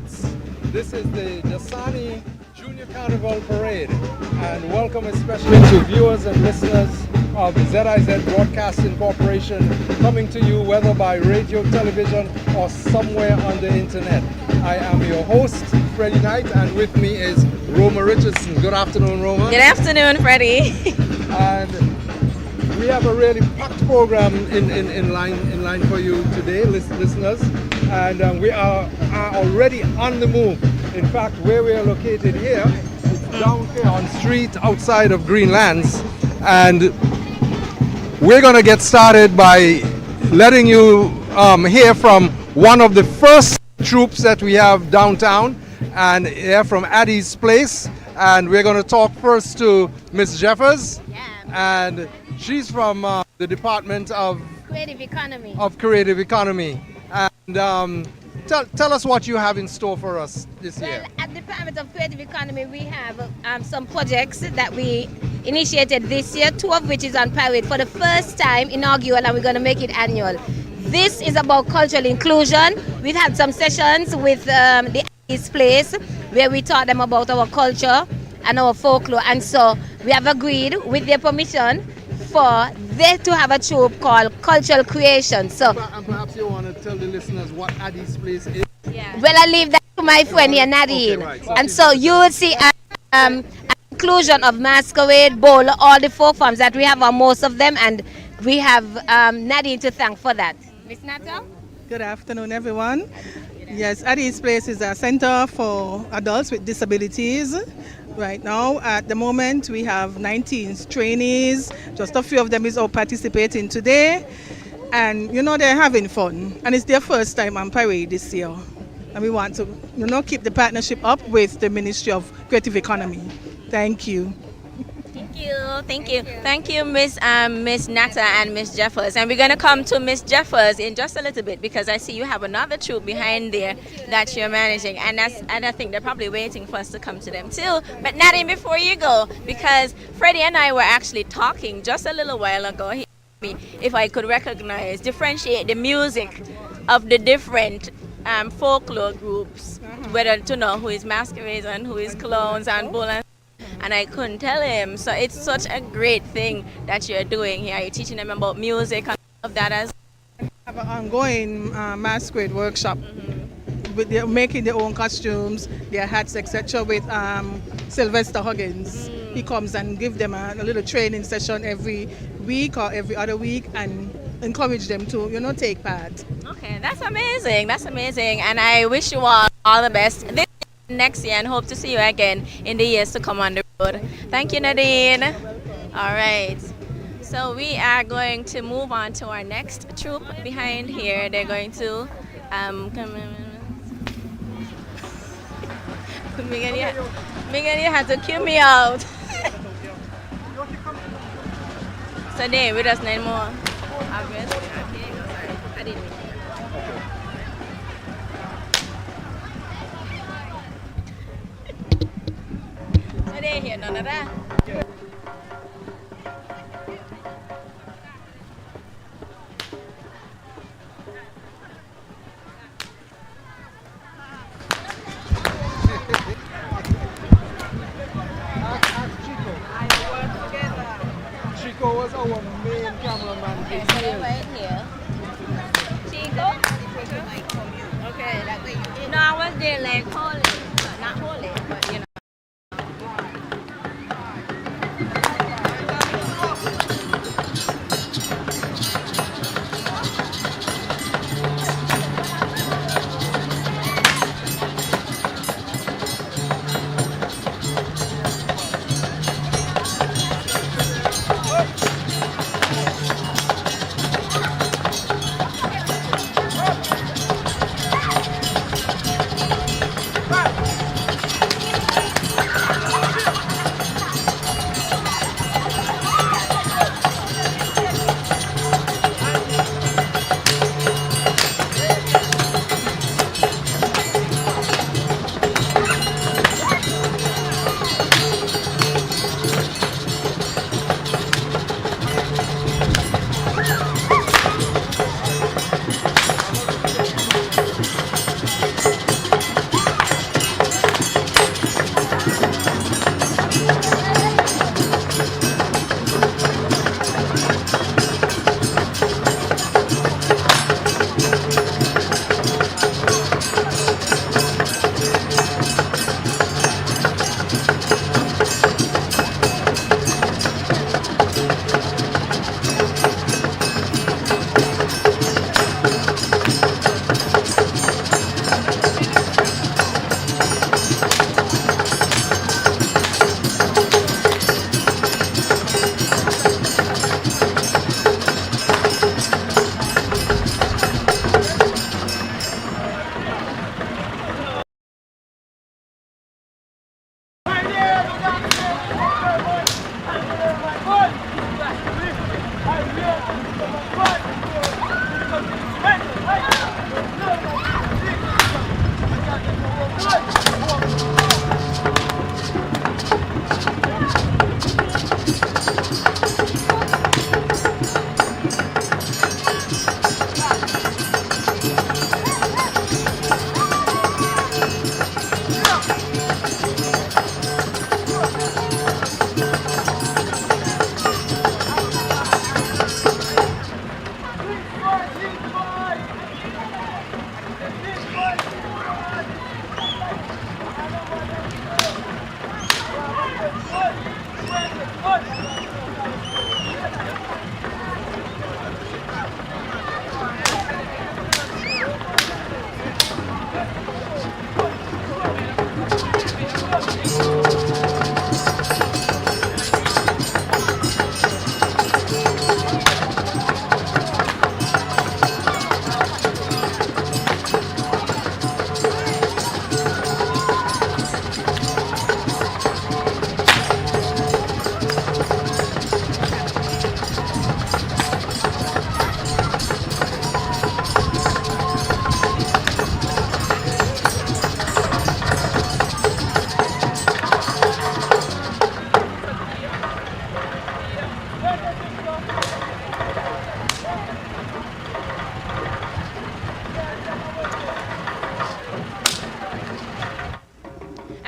lights. This is the Dasani Junior Carnival Parade, and welcome especially to viewers and listeners of ZIZ Broadcasting Corporation, coming to you whether by radio, television, or somewhere on the internet. I am your host, Freddie Knight, and with me is Roma Richardson. Good afternoon, Roma. Good afternoon, Freddie. And we have a really packed program in line for you today, listeners, and we are already on the move. In fact, where we are located here, it's down here on street outside of Greenlands, and we're going to get started by letting you hear from one of the first troops that we have downtown, and they're from Addie's Place, and we're going to talk first to Miss Jeffers, and she's from the Department of Creative Economy. And tell us what you have in store for us this year. Well, at the Department of Creative Economy, we have some projects that we initiated this year, two of which is on parade for the first time, inaugural, and we're going to make it annual. This is about cultural inclusion. We've had some sessions with the Addie's Place where we taught them about our culture and our folklore, and so we have agreed with their permission for them to have a troupe called Cultural Creation. So, and perhaps you want to tell the listeners what Addie's Place is. well, I leave that to my friend here, Nadine. Okay, right. And so you will see an inclusion of masquerade, bowl, all the folk forms that we have on most of them, and we have Nadine to thank for that. Miss Nata? Good afternoon, everyone. Yes, Addie's Place is a center for adults with disabilities. Right now, at the moment, we have 19 trainees. Just a few of them is all participating today. And, they're having fun. And it's their first time on parade this year. And we want to, keep the partnership up with the Ministry of Creative Economy. Thank you. Thank you, Miss Nata and Miss Jeffers. And we're going to come to Miss Jeffers in just a little bit, because I see you have another troop behind there that you're managing, and I think they're probably waiting for us to come to them too. But Nadine, before you go, because Freddie and I were actually talking just a little while ago, he asked me if I could differentiate the music of the different folklore groups, whether to know who is masquerades and who is clowns and bull, and I couldn't tell him. So it's such a great thing that you're doing here. You're teaching them about music and all of that as We have an ongoing masquerade workshop. They're making their own costumes, their hats, etc. with Sylvester Huggins. He comes and gives them a little training session every week or every other week and encourage them to, take part. Okay, that's amazing. And I wish you all the best next year, and hope to see you again in the years to come on the road. Thank you, Nadine. All right. So we are going to move on to our next troop behind here. They're going to come Megan, you had to cue me out. So they with us no more. Obviously. Okay, sorry. I didn't mean that. So they here, none of that. Chico was our main cameraman. Okay, so they're right here. Chico? Okay, that way you did. No, I was there like holy. Not holy, but you know.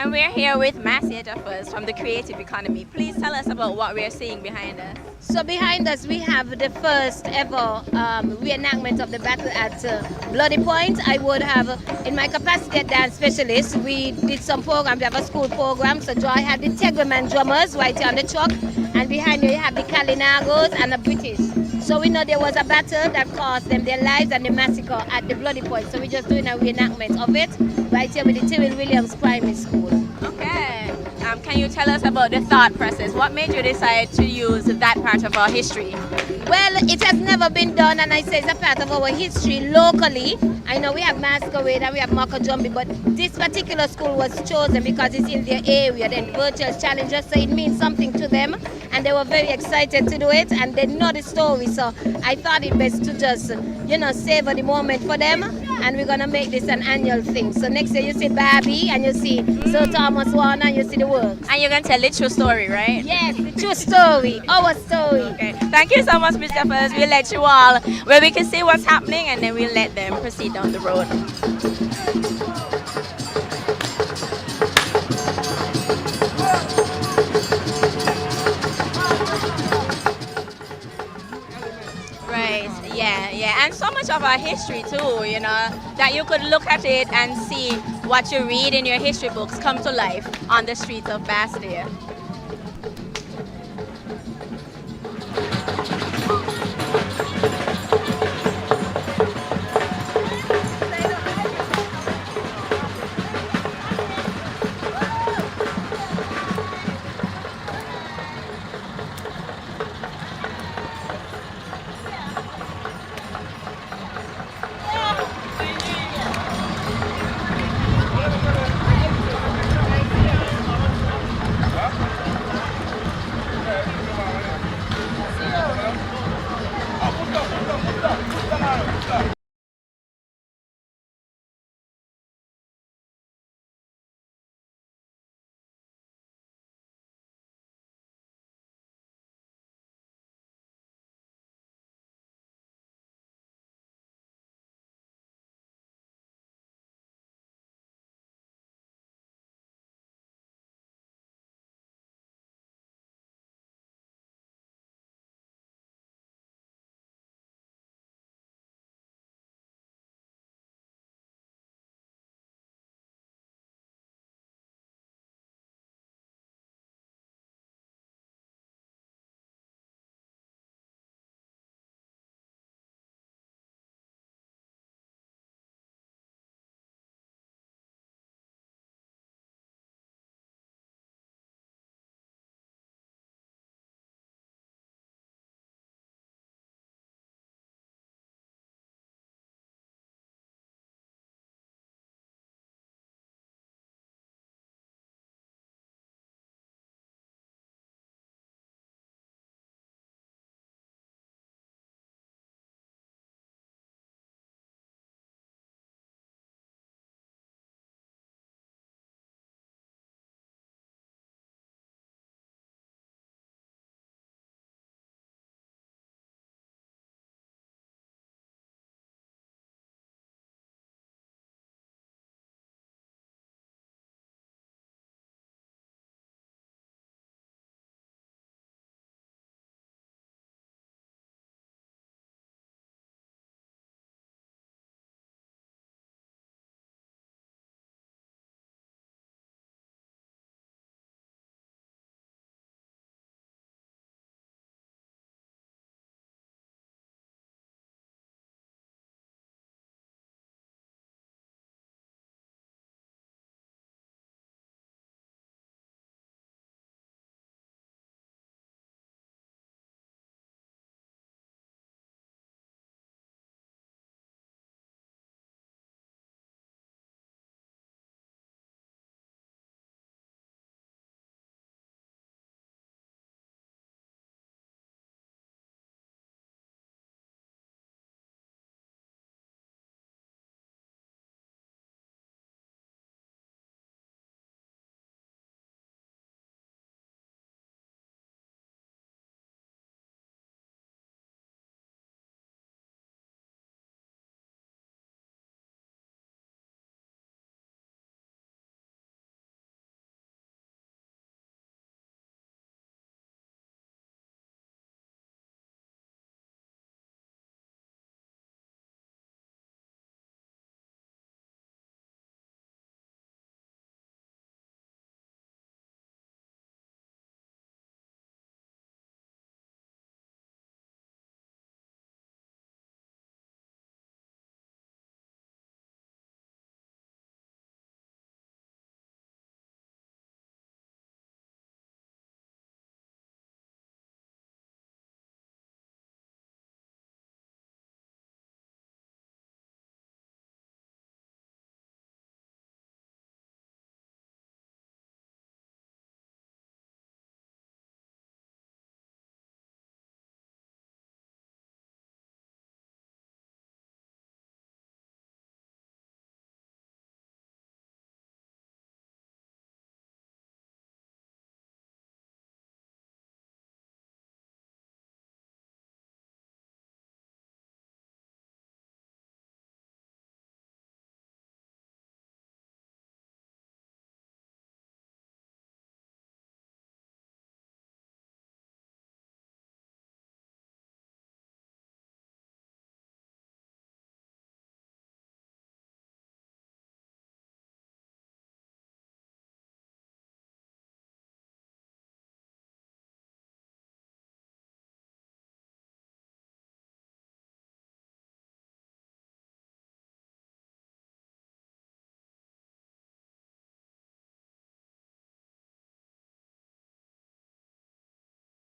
And we're here with Marcia Jeffers from the Creative Economy. Please tell us about what we're seeing behind us. So behind us we have the first ever reenactment of the battle at Bloody Point. I would have, in my capacity as dance specialist, we did some program. We have a school program. So Joy had the Tegraman drummers right here on the truck, and behind you have the Kalinagos and the British. So we know there was a battle that cost them their lives and the massacre at the Bloody Point. So we're just doing a reenactment of it right here with the Tyrrell Williams Primary School. Okay. Can you tell us about the thought process? What made you decide to use that part of our history? Well, it has never been done, and I say it's a part of our history locally. I know we have Masquerade and we have Mako Jumbi, but this particular school was chosen because it's in their area, then virtual challenges, so it means something to them, and they were very excited to do it, and they know the story, so I thought it best to just, savor the moment for them, and we're gonna make this an annual thing. So next year you see Barbie, and you see Sir Thomas Warner, and you see the works. And you're going to tell the true story, right? Yes, the true story, our story. Okay. Thank you so much, Ms. Jeffers. We'll let you all where we can see what's happening, and then we'll let them proceed down the road. Right, yeah. And so much of our history too, that you could look at it and see what you read in your history books come to life on the streets of Bastille.